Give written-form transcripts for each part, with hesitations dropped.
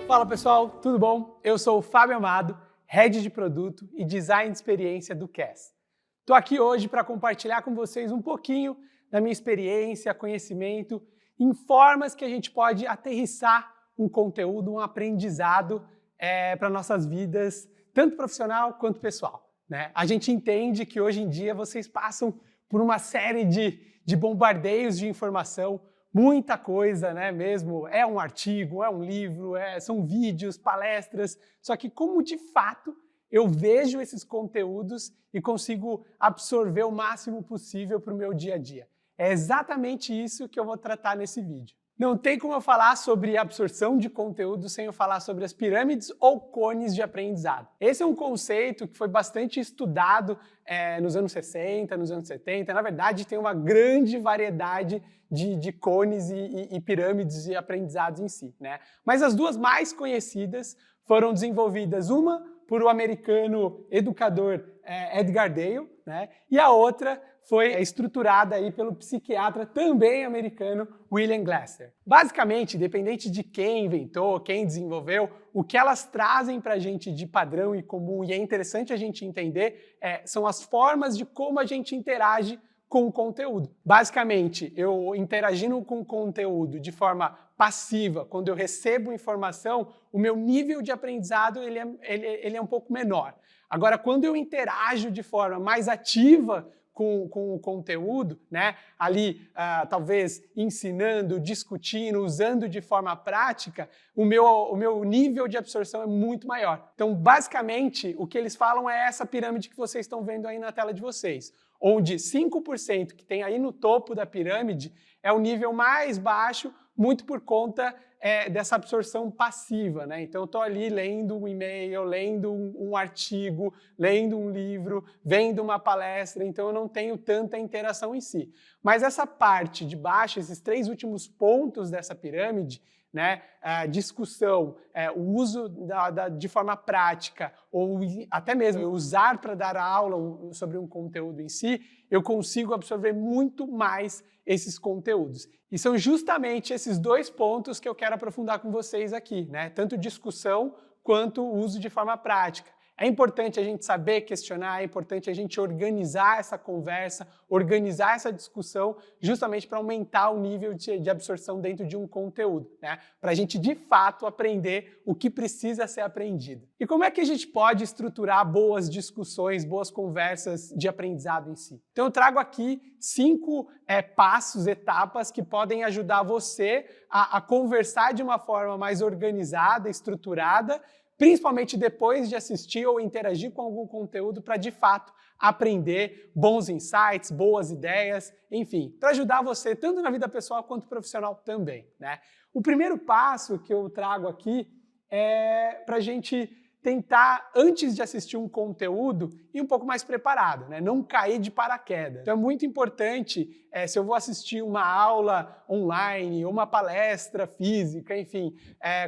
Fala pessoal, tudo bom? Eu sou o Fábio Amado, Head de Produto e Design de Experiência do CAS. Estou aqui hoje para compartilhar com vocês um pouquinho da minha experiência, conhecimento, em formas que a gente pode aterrissar um conteúdo, um aprendizado para nossas vidas, tanto profissional quanto pessoal, né? A gente entende que hoje em dia vocês passam por uma série de bombardeios de informação, muita coisa, né, mesmo, é um artigo, é um livro, são vídeos, palestras, só que como de fato eu vejo esses conteúdos e consigo absorver o máximo possível para o meu dia a dia. É exatamente isso que eu vou tratar nesse vídeo. Não tem como eu falar sobre absorção de conteúdo sem eu falar sobre as pirâmides ou cones de aprendizado. Esse é um conceito que foi bastante estudado nos anos 60, nos anos 70. Na verdade, tem uma grande variedade de cones e pirâmides de aprendizados em si, né? Mas as duas mais conhecidas foram desenvolvidas, uma por um americano educador Edgar Dale, né? E a outra foi estruturada aí pelo psiquiatra também americano William Glasser. Basicamente, independente de quem inventou, quem desenvolveu, o que elas trazem para a gente de padrão e comum, e é interessante a gente entender, são as formas de como a gente interage com o conteúdo. Basicamente, eu interagindo com o conteúdo de forma passiva, quando eu recebo informação, o meu nível de aprendizado ele é um pouco menor. Agora, quando eu interajo de forma mais ativa com o conteúdo, né, ali talvez ensinando, discutindo, usando de forma prática, o meu nível de absorção é muito maior. Então, basicamente, o que eles falam é essa pirâmide que vocês estão vendo aí na tela de vocês, onde 5% que tem aí no topo da pirâmide é o nível mais baixo, muito por conta dessa absorção passiva, né? Então eu estou ali lendo um e-mail, lendo um artigo, lendo um livro, vendo uma palestra, então eu não tenho tanta interação em si. Mas essa parte de baixo, esses 3 últimos pontos dessa pirâmide, né, a discussão, o uso de forma prática ou até mesmo usar para dar aula sobre um conteúdo em si, eu consigo absorver muito mais esses conteúdos. E são justamente esses 2 pontos que eu quero aprofundar com vocês aqui, né? Tanto discussão quanto o uso de forma prática. É importante a gente saber questionar, é importante a gente organizar essa conversa, organizar essa discussão, justamente para aumentar o nível de absorção dentro de um conteúdo, né? Para a gente, de fato, aprender o que precisa ser aprendido. E como é que a gente pode estruturar boas discussões, boas conversas de aprendizado em si? Então eu trago aqui 5 passos, etapas que podem ajudar você a conversar de uma forma mais organizada, estruturada, principalmente depois de assistir ou interagir com algum conteúdo para, de fato, aprender bons insights, boas ideias, enfim, para ajudar você tanto na vida pessoal quanto profissional também, né? O primeiro passo que eu trago aqui é para a gente tentar, antes de assistir um conteúdo, ir um pouco mais preparado, né? Não cair de paraquedas. Então é muito importante, se eu vou assistir uma aula online, ou uma palestra física, enfim,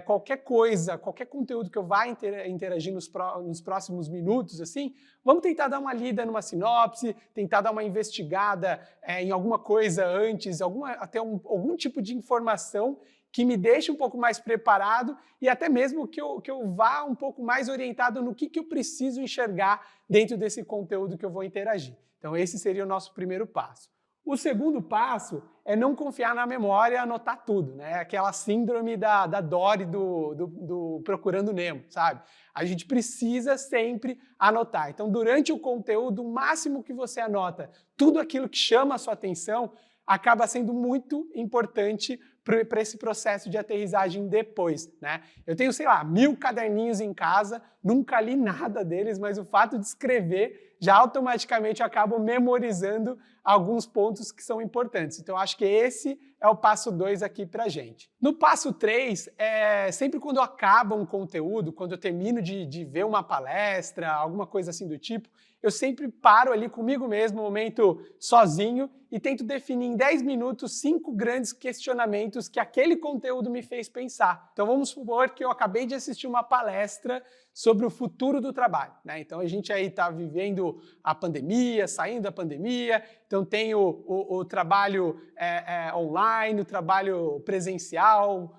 qualquer coisa, qualquer conteúdo que eu vá interagir nos próximos minutos, assim, vamos tentar dar uma lida numa sinopse, tentar dar uma investigada em alguma coisa antes, algum tipo de informação que me deixe um pouco mais preparado e até mesmo que eu vá um pouco mais orientado no que eu preciso enxergar dentro desse conteúdo que eu vou interagir. Então esse seria o nosso primeiro passo. O segundo passo é não confiar na memória e anotar tudo, né? Aquela síndrome da Dory do Procurando Nemo, sabe? A gente precisa sempre anotar. Então durante o conteúdo, o máximo que você anota, tudo aquilo que chama a sua atenção, acaba sendo muito importante para esse processo de aterrissagem depois, né? Eu tenho, sei lá, 1000 caderninhos em casa, nunca li nada deles, mas o fato de escrever já automaticamente eu acabo memorizando alguns pontos que são importantes. Então, acho que esse é o passo 2 aqui pra gente. No passo 3, sempre quando acaba um conteúdo, quando eu termino de ver uma palestra, alguma coisa assim do tipo, eu sempre paro ali comigo mesmo, um momento sozinho, e tento definir em 10 minutos 5 grandes questionamentos que aquele conteúdo me fez pensar. Então vamos supor que eu acabei de assistir uma palestra sobre o futuro do trabalho, né? Então a gente aí está vivendo a pandemia, saindo da pandemia, então tem o trabalho online, o trabalho presencial,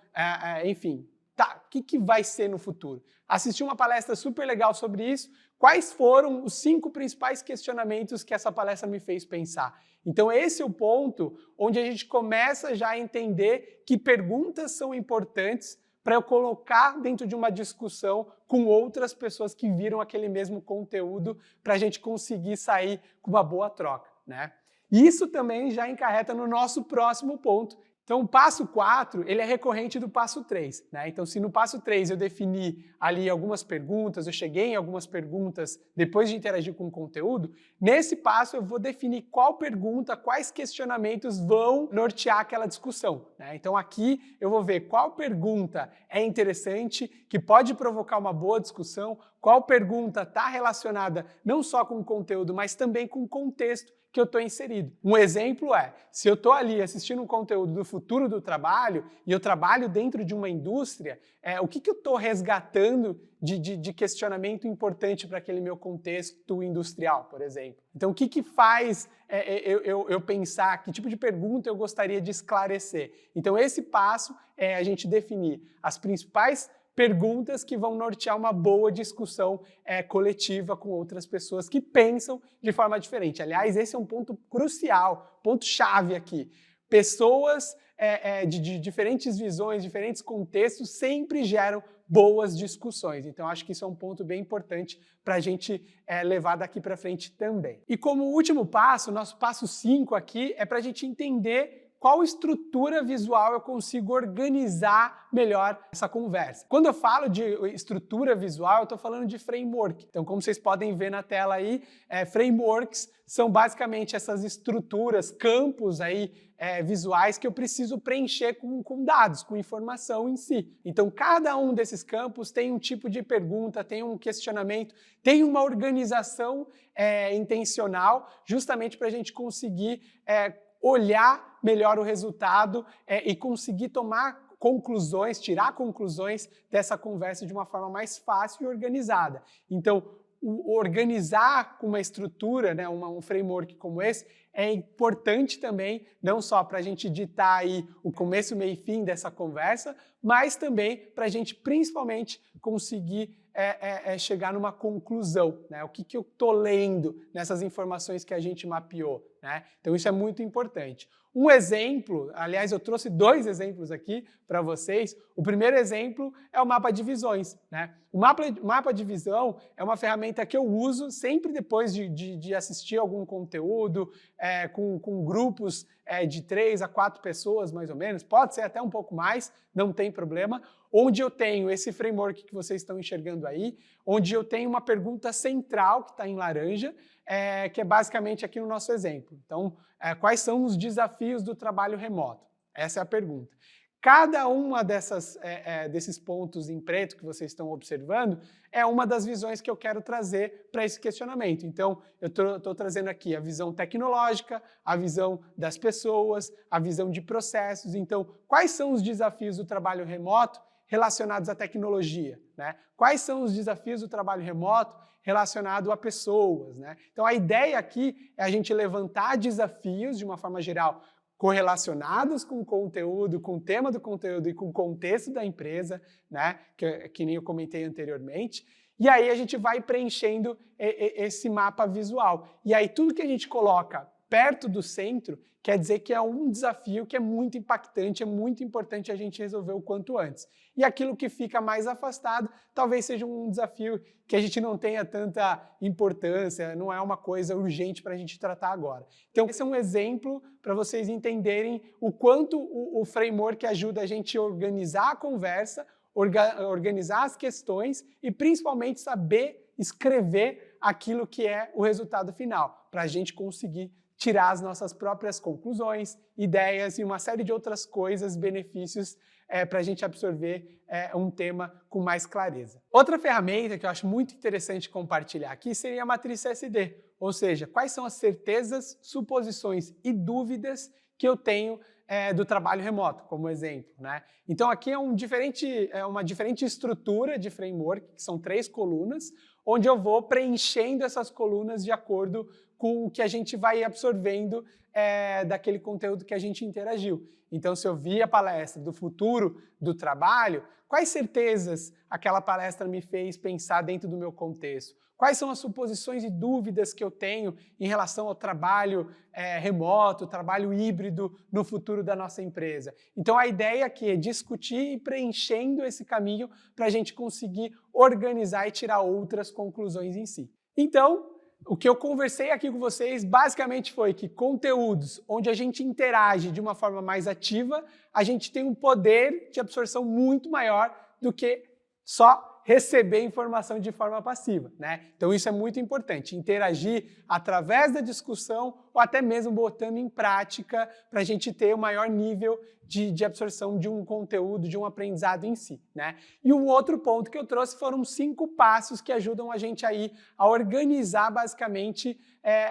enfim, tá, o que vai ser no futuro? Assisti uma palestra super legal sobre isso. Quais foram os 5 principais questionamentos que essa palestra me fez pensar? Então esse é o ponto onde a gente começa já a entender que perguntas são importantes para eu colocar dentro de uma discussão com outras pessoas que viram aquele mesmo conteúdo para a gente conseguir sair com uma boa troca, né? Isso também já encarreta no nosso próximo ponto. Então, o passo 4, ele é recorrente do passo 3, né? Então, se no passo 3 eu defini ali algumas perguntas, eu cheguei em algumas perguntas depois de interagir com o conteúdo, nesse passo eu vou definir qual pergunta, quais questionamentos vão nortear aquela discussão, né? Então, aqui eu vou ver qual pergunta é interessante, que pode provocar uma boa discussão, qual pergunta está relacionada não só com o conteúdo, mas também com o contexto que eu estou inserido. Um exemplo é, se eu estou ali assistindo um conteúdo do futuro do trabalho e eu trabalho dentro de uma indústria, o que eu estou resgatando de questionamento importante para aquele meu contexto industrial, por exemplo? Então, o que faz eu pensar, que tipo de pergunta eu gostaria de esclarecer? Então, esse passo é a gente definir as principais perguntas que vão nortear uma boa discussão coletiva com outras pessoas que pensam de forma diferente. Aliás, esse é um ponto crucial, ponto-chave aqui. Pessoas de diferentes visões, diferentes contextos, sempre geram boas discussões. Então, acho que isso é um ponto bem importante para a gente levar daqui para frente também. E como último passo, nosso passo 5 aqui é para a gente entender qual estrutura visual eu consigo organizar melhor essa conversa. Quando eu falo de estrutura visual, eu estou falando de framework. Então, como vocês podem ver na tela aí, frameworks são basicamente essas estruturas, campos aí visuais que eu preciso preencher com dados, com informação em si. Então, cada um desses campos tem um tipo de pergunta, tem um questionamento, tem uma organização intencional, justamente para a gente conseguir olhar melhor o resultado e conseguir tomar conclusões, tirar conclusões dessa conversa de uma forma mais fácil e organizada. Então, organizar com uma estrutura, né, um framework como esse, é importante também, não só para a gente ditar aí o começo, meio e fim dessa conversa, mas também para a gente, principalmente, conseguir chegar numa conclusão, né? O que eu estou lendo nessas informações que a gente mapeou, né? Então isso é muito importante. Um exemplo, aliás, eu trouxe 2 exemplos aqui para vocês. O primeiro exemplo é o mapa de visões, né? O mapa de visão é uma ferramenta que eu uso sempre depois de assistir algum conteúdo, com grupos de 3 a 4 pessoas, mais ou menos, pode ser até um pouco mais, não tem problema, onde eu tenho esse framework que vocês estão enxergando aí, onde eu tenho uma pergunta central que está em laranja, que é basicamente aqui no nosso exemplo. Então, quais são os desafios do trabalho remoto? Essa é a pergunta. Cada uma desses pontos em preto que vocês estão observando é uma das visões que eu quero trazer para esse questionamento. Então, eu estou trazendo aqui a visão tecnológica, a visão das pessoas, a visão de processos. Então, quais são os desafios do trabalho remoto relacionados à tecnologia, né? Quais são os desafios do trabalho remoto relacionado a pessoas, né? Então, a ideia aqui é a gente levantar desafios, de uma forma geral, correlacionados com o conteúdo, com o tema do conteúdo e com o contexto da empresa, né? Que nem eu comentei anteriormente. E aí a gente vai preenchendo esse mapa visual. E aí tudo que a gente coloca perto do centro quer dizer que é um desafio que é muito impactante, é muito importante a gente resolver o quanto antes. E aquilo que fica mais afastado talvez seja um desafio que a gente não tenha tanta importância, não é uma coisa urgente para a gente tratar agora. Então, esse é um exemplo para vocês entenderem o quanto o framework ajuda a gente a organizar a conversa, organizar as questões e principalmente saber escrever aquilo que é o resultado final, para a gente conseguir tirar as nossas próprias conclusões, ideias e uma série de outras coisas, benefícios para a gente absorver um tema com mais clareza. Outra ferramenta que eu acho muito interessante compartilhar aqui seria a matriz CSD, ou seja, quais são as certezas, suposições e dúvidas que eu tenho do trabalho remoto, como exemplo, né? Então aqui é uma diferente estrutura de framework, que são 3 colunas, onde eu vou preenchendo essas colunas de acordo com o que a gente vai absorvendo daquele conteúdo que a gente interagiu. Então, se eu vi a palestra do futuro do trabalho, quais certezas aquela palestra me fez pensar dentro do meu contexto? Quais são as suposições e dúvidas que eu tenho em relação ao trabalho remoto, trabalho híbrido no futuro da nossa empresa? Então, a ideia aqui é discutir e preenchendo esse caminho para a gente conseguir organizar e tirar outras conclusões em si. Então, o que eu conversei aqui com vocês basicamente foi que conteúdos onde a gente interage de uma forma mais ativa, a gente tem um poder de absorção muito maior do que só receber informação de forma passiva, né? Então isso é muito importante, interagir através da discussão ou até mesmo botando em prática para a gente ter o maior nível de absorção de um conteúdo, de um aprendizado em si, né? E um outro ponto que eu trouxe foram 5 passos que ajudam a gente aí a organizar basicamente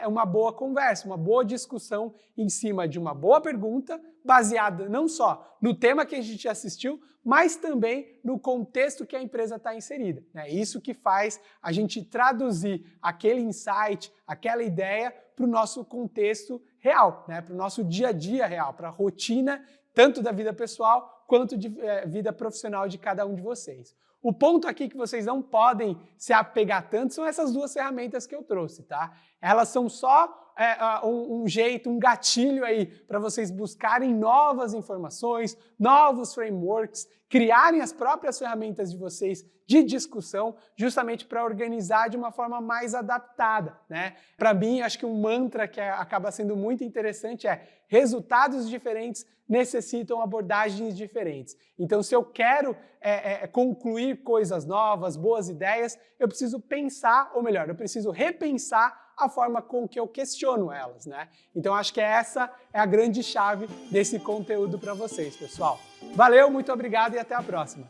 uma boa conversa, uma boa discussão em cima de uma boa pergunta, baseada não só no tema que a gente assistiu, mas também no contexto que a empresa está inserida, né? Isso que faz a gente traduzir aquele insight, aquela ideia para o nosso contexto real, né? Para o nosso dia a dia real, para a rotina tanto da vida pessoal quanto de vida profissional de cada um de vocês. O ponto aqui que vocês não podem se apegar tanto são essas 2 ferramentas que eu trouxe, tá? Elas são só um jeito, um gatilho aí para vocês buscarem novas informações, novos frameworks, criarem as próprias ferramentas de vocês de discussão, justamente para organizar de uma forma mais adaptada, né? Para mim, acho que um mantra que acaba sendo muito interessante é: resultados diferentes necessitam abordagens diferentes. Então, se eu quero concluir coisas novas, boas ideias, eu preciso pensar, ou melhor, eu preciso repensar a forma com que eu questiono elas, né? Então, acho que essa é a grande chave desse conteúdo para vocês, pessoal. Valeu, muito obrigado e até a próxima.